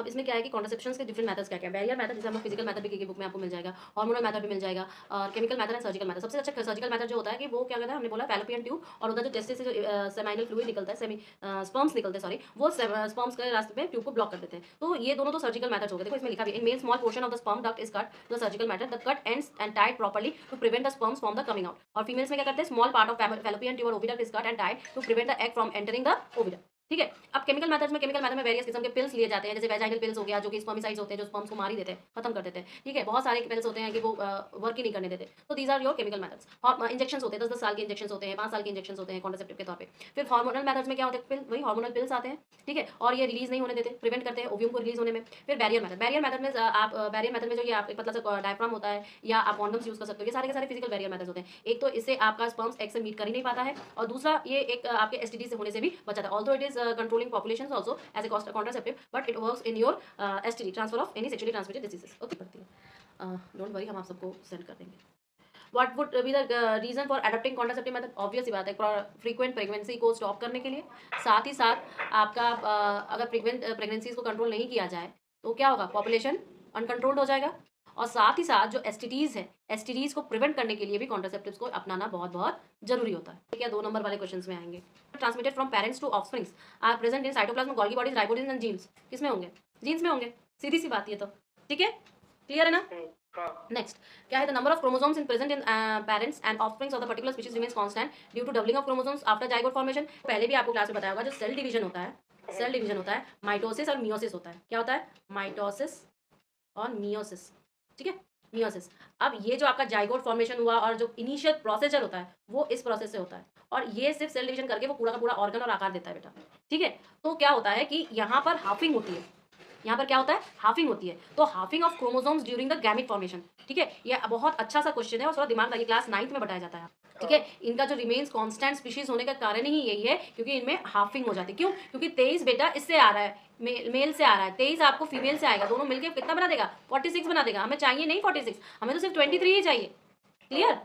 अब इसमें क्या है कि कॉन्ट्रासेप्शन के डिफरेंट मेथड्स क्या-क्या है। बैरियर मेथड जैसे हम लोग फिजिकल मेथड भी के बुक में आपको मिल जाएगा, हार्मोनल मेथड भी मिल जाएगा और chemical method and surgical method. सबसे अच्छा सर्जिकल मेथड जो होता है कि वो क्या कहता है, हमने बोला फैलोपियन ट्यूब और उधर जो टेस्टिस से जो सेमाइनल फ्लूइड निकलता है, स्पर्म्स निकलते हैं, सॉरी, वो स्पर्म्स के रास्ते में ट्यूब को ब्लॉक कर देते हैं। तो ये दोनों तो सर्जिकल मेथड्स हो गए। देखो इसमें लिखा भी है, in male small portion of the sperm duct is cut, the surgical method, the cut ends and tied properly to prevent the sperms from the coming out. और फीमेल्स में क्या करते हैं, small part of Fallopian tube और oviduct is cut and tied to prevent the egg from entering the oviduct. ठीक है। अब chemical method में वेरियस किस्म के पिल्स लिए जाते हैं, जैसे वेजाइनल पिल्स हो गया जो कि स्पर्मिसाइड्स होते हैं, जो स्पर्म्स को मार ही देते हैं, खत्म कर देते हैं। ठीक है। बहुत सारे पिल्स होते हैं कि वो वर्क ही नहीं करने देते। तो these are your chemical methods. और इंजेक्शंस होते हैं, 10-10 साल के इंजेक्शंस होते हैं, 5 साल के इंजेक्शंस होते हैं कॉन्ट्रासेप्टिव के तौर पे। फिर हार्मोनल मेथड्स में क्या होते हैं, पिल वही हार्मोनल पिल्स आते हैं। ठीक है। और ये रिलीज नहीं होने देते, प्रिवेंट करते हैं ओव्यूम को रिलीज होने में। फिर बैरियर मेथड में आप बैरियर मेथड में जो ये आप एक पतला सा डायफ्राम होता है या आप कॉन्डम्स यूज कर सकते हो, ये सारे के सारे फिजिकल बैरियर मेथड्स होते हैं। एक तो इससे आपका स्पर्म्स एग से मीट कर ही नहीं पाता है, और दूसरा ये एक आपके एसटीडी से होने से भी बचाता है। Although it is controlling population also as a contraceptive, but it works in your STD, transfer of any sexually transmitted diseases. Okay, पढ़ती है। डोंट वरी, हम आप सबको सेंड कर देंगे। What would be the reason for adopting contraceptive method? Obvious सी बात है, फ्रीक्वेंट प्रेगनेंसी को स्टॉप करने के लिए। साथ ही साथ आपका अगर प्रेगनेंसीज को कंट्रोल नहीं किया जाए तो क्या होगा, पॉपुलेशन अनकंट्रोल्ड हो जाएगा। और साथ ही साथ जो एसटीडीज है, एसटीडीज को प्रिवेंट करने के लिए भी कॉन्ट्रासेप्टिव्स को अपनाना बहुत बहुत जरूरी होता है। क्या 2 नंबर वाले क्वेश्चंस में आएंगे। Transmitted from parents to offsprings are present in cytoplasm, Golgi bodies, ribosomes and genes. किसमें होंगे, जीन्स में होंगे। सीधी सी बात ये तो, ठीक है, क्लियर है ना। नेक्स्ट क्या है, the number of chromosomes in present in parents and offsprings of the particular species remains constant due to doubling of chromosomes after zygote formation. पहले भी आपको क्लास में बताया होगा, जो सेल डिवीजन होता है, सेल डिवीजन होता है, माइटोसिस और मियोसिस होता है। क्या होता है, माइटोसिस और मियोसिस। ठीक है, मियोसिस। अब ये जो आपका जाइगोट फॉर्मेशन हुआ और जो इनिशियल प्रोसीजर होता है वो इस प्रोसेस से होता है, और ये सिर्फ सेल डिवीजन करके वो पूरा का पूरा ऑर्गन और आकार देता है बेटा। ठीक है। तो क्या होता है कि यहाँ पर हाफिंग होती है, यहाँ पर क्या होता है, हाफिंग होती है। तो halving of chromosomes during the gamete formation. ठीक है, ये बहुत अच्छा सा क्वेश्चन है और थोड़ा दिमाग लगी, क्लास 9th में बताया जाता है। ठीक है। इनका जो रिमेन्स कांस्टेंट स्पीशीज होने का कारण ही यही है, क्योंकि इनमें हाफिंग हो जाती है। क्यों, क्योंकि 23 बेटा इससे आ रहा है, मेल से आ रहा है, 23 आपको फीमेल से आएगा, दोनों मिलकर कितना बना देगा, 46 बना देगा। हमें चाहिए नहीं 46, हमें तो सिर्फ 23 ही चाहिए। क्लियर।